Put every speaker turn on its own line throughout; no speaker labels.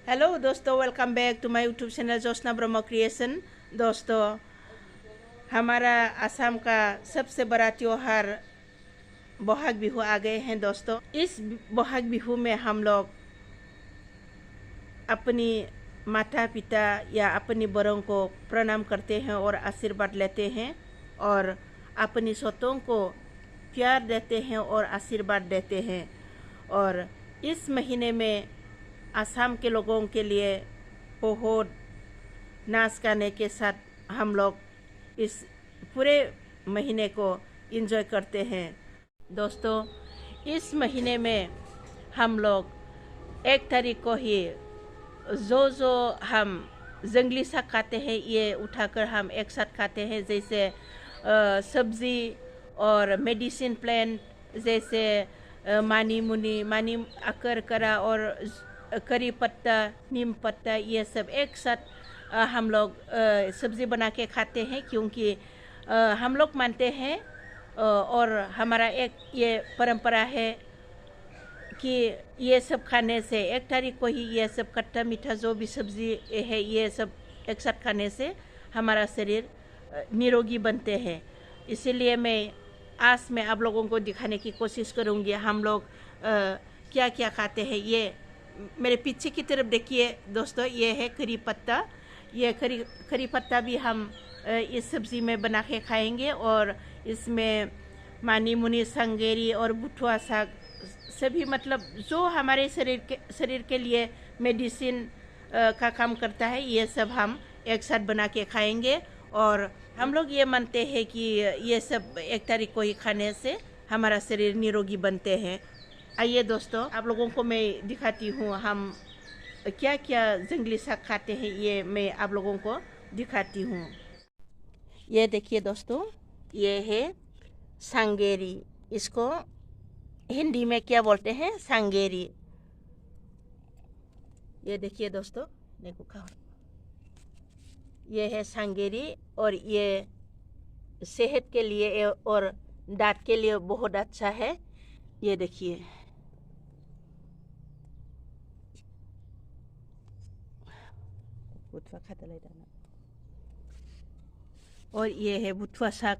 Hello दोस्तों, welcome back to my YouTube channel Jyotsna Brahma creation. दोस्तों, हमारा असम का सबसे बड़ा त्योहार बोहाग बिहू आ गए हैं। दोस्तों, इस बोहाग बिहू में हम लोग अपनी माता पिता या अपनी बड़ों को प्रणाम करते हैं और आशीर्वाद लेते हैं और अपनी सोतों को प्यार देते हैं और आशीर्वाद देते हैं। और इस महीने में असम के लोगों के लिए बहुत नाच गाने के साथ हम लोग इस पूरे महीने को एंजॉय करते हैं। दोस्तों, इस महीने में हम लोग 1 तारीख को ही जो हम जंगली साग खाते हैं ये उठाकर हम एक साथ खाते हैं, जैसे सब्जी और मेडिसिन प्लांट जैसे मानी मुनी, मानी अकर करा और करी पत्ता, नीम पत्ता, ये सब एक साथ हम लोग सब्ज़ी बना के खाते हैं, क्योंकि हम लोग मानते हैं और हमारा एक ये परंपरा है कि ये सब खाने से 1 तारीख को ही ये सब खट्टा मीठा जो भी सब्ज़ी है ये सब एक साथ खाने से हमारा शरीर निरोगी बनते हैं। इसीलिए मैं आज मैं आप लोगों को दिखाने की कोशिश करूँगी हम लोग क्या क्या खाते हैं। ये मेरे पीछे की तरफ देखिए दोस्तों, ये है करी पत्ता। ये करी पत्ता भी हम इस सब्ज़ी में बना के खाएंगे और इसमें मानी मुनी, संगेरी और बुथुआ साग सभी, मतलब जो हमारे शरीर के लिए मेडिसिन का काम करता है, ये सब हम एक साथ बना के खाएंगे। और हम लोग ये मानते हैं कि ये सब 1 तारीख को ही खाने से हमारा शरीर निरोगी बनते हैं। आइए दोस्तों, आप लोगों को मैं दिखाती हूँ हम क्या क्या जंगली साग खाते हैं, ये मैं आप लोगों को दिखाती हूँ। ये देखिए दोस्तों, ये है सांगेरी। इसको हिंदी में क्या बोलते हैं? सांगेरी। ये देखिए दोस्तों, देखो खाओ, ये है सांगेरी और ये सेहत के लिए और दांत के लिए बहुत अच्छा है। ये देखिए, बुथुआ खाता ले जाना। और ये है बुथुआ साग।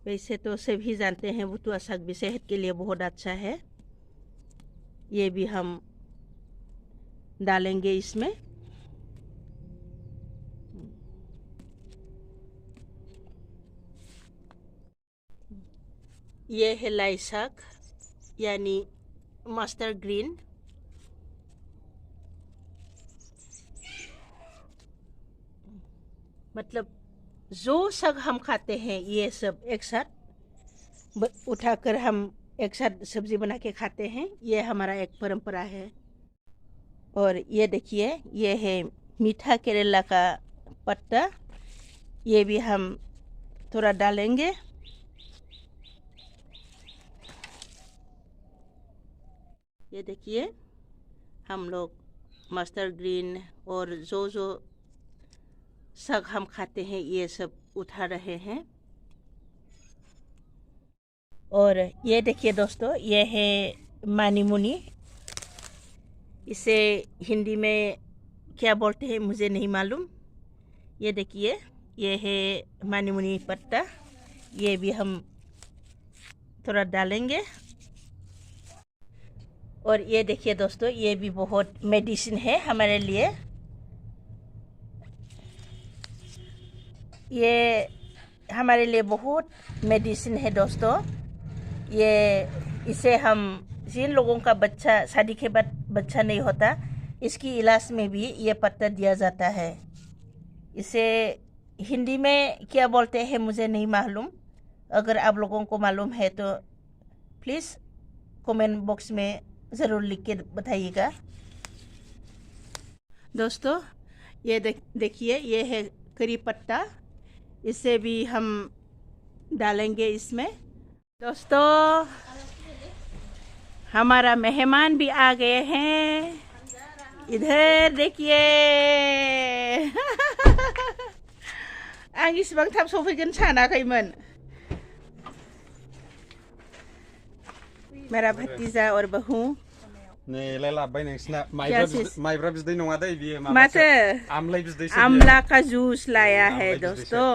वैसे तो सभी जानते हैं बुथुआ साग भी सेहत के लिए बहुत अच्छा है। ये भी हम डालेंगे इसमें। ये है लाई साग यानी मस्टर्ड ग्रीन। मतलब जो साग हम खाते हैं ये सब एक साथ उठाकर हम एक साथ सब्जी बना के खाते हैं, ये हमारा एक परंपरा है। और ये देखिए, ये है मीठा केरला का पत्ता, ये भी हम थोड़ा डालेंगे। ये देखिए, हम लोग मस्टर्ड ग्रीन और जो साग हम खाते हैं ये सब उठा रहे हैं। और ये देखिए दोस्तों, ये है मानी मुनी। इसे हिंदी में क्या बोलते हैं मुझे नहीं मालूम। ये देखिए, ये है मानी मुनी पत्ता, ये भी हम थोड़ा डालेंगे। और ये देखिए दोस्तों, ये भी बहुत मेडिसिन है हमारे लिए। ये हमारे लिए बहुत मेडिसिन है दोस्तों। ये इसे हम जिन लोगों का बच्चा शादी के बाद बच्चा नहीं होता, इसकी इलाज में भी ये पत्ता दिया जाता है। इसे हिंदी में क्या बोलते हैं मुझे नहीं मालूम। अगर आप लोगों को मालूम है तो प्लीज़ कमेंट बॉक्स में ज़रूर लिख के बताइएगा। दोस्तों, ये देखिए, ये है करी पत्ता, इसे भी हम डालेंगे इसमें। दोस्तों, हमारा मेहमान भी आ गए हैं। इधर देखिए आं इसिबां थाब सफैगोन सानाखैमोन। मेरा भतीजा और बहू
नै लायलाबाय नोंसिना
Gases.
माइब्रा बिदै नङा दै बियो माबासो
Mate,
आमलाय बिदैसो
आमला का जूस लाया है
आमला
दोस्तों।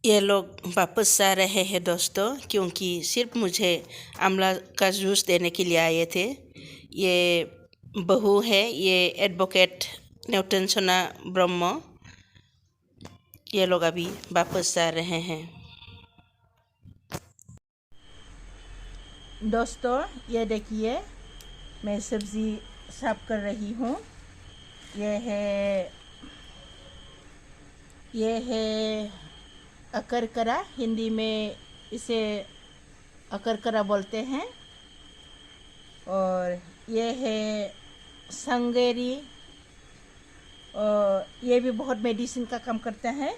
ये लोग वापस जा रहे हैं दोस्तों, क्योंकि सिर्फ मुझे आमला का जूस देने के लिए आए थे। ये बहू है, ये एडवोकेट न्यूटन सोना ब्रह्म। ये लोग अभी वापस जा रहे हैं। दोस्तों ये देखिए, मैं सब्ज़ी साफ कर रही हूँ। ये है अकरकरा, हिंदी में इसे अकरकरा बोलते हैं। और ये है संगेरी, और ये भी बहुत मेडिसिन का काम करता है।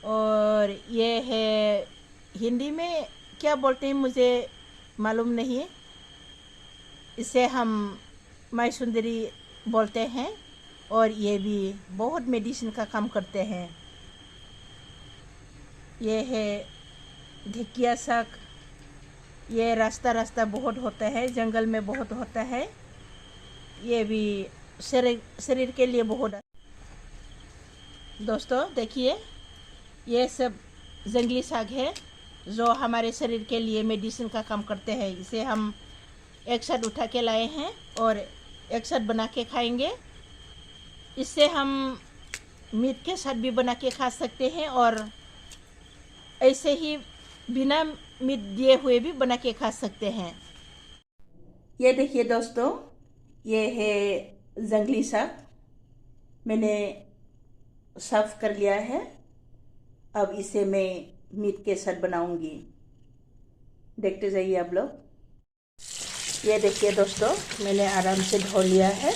और ये है हिंदी में क्या बोलते हैं मुझे मालूम नहीं, इसे हम माई सुंदरी बोलते हैं। और ये भी बहुत मेडिसिन का काम करते हैं। ये है ढेकिया साग, ये रास्ता बहुत होता है, जंगल में बहुत होता है। ये भी शरीर के लिए बहुत। दोस्तों देखिए, ये सब जंगली साग है जो हमारे शरीर के लिए मेडिसिन का काम करते हैं। इसे हम एक साथ उठा के लाए हैं और एक साथ बना के खाएंगे। इससे हम मीट के साथ भी बना के खा सकते हैं और ऐसे ही बिना मीट दिए हुए भी बना के खा सकते हैं। ये देखिए दोस्तों, ये है जंगली साग, मैंने साफ कर लिया है। अब इसे मैं मीट के साथ बनाऊंगी, देखते जाइए आप लोग। ये देखिए दोस्तों, मैंने आराम से धो लिया है।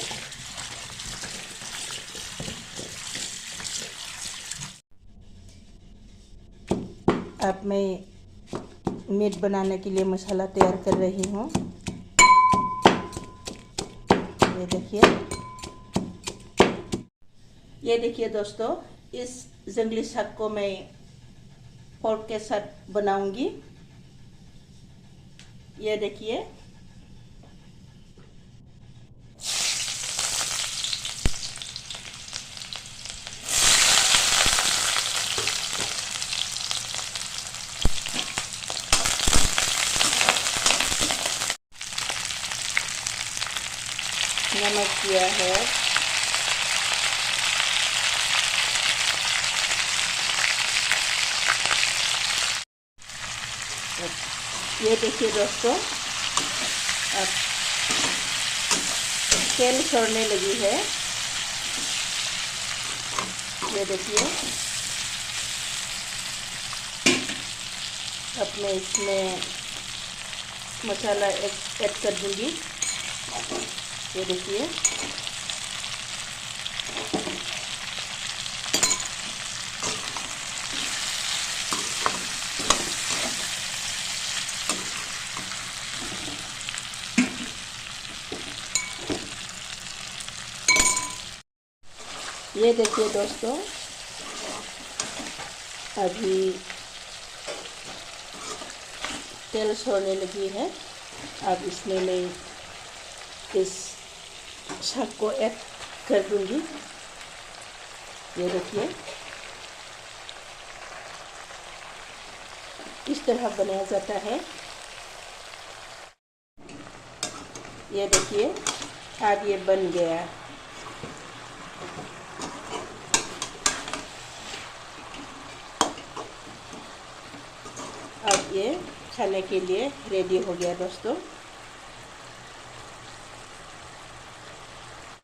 अब मैं मीट बनाने के लिए मसाला तैयार कर रही हूँ। ये देखिए दोस्तों, इस जंगली साग को मैं पोर्क के साथ बनाऊंगी। ये देखिए, नमक किया है, ये देखिए दोस्तों, अब तेल छोड़ने लगी है। ये देखिए, अब मैं इसमें मसाला ऐड कर दूंगी। ये देखिए, ये देखिए दोस्तों, अभी तेल छोड़ने लगी है। अब इसमें मैं इस साग को ऐड कर दूंगी। ये देखिए, इस तरह बनाया जाता है। ये देखिए, अब ये बन गया। अब ये खाने के लिए रेडी हो गया दोस्तों।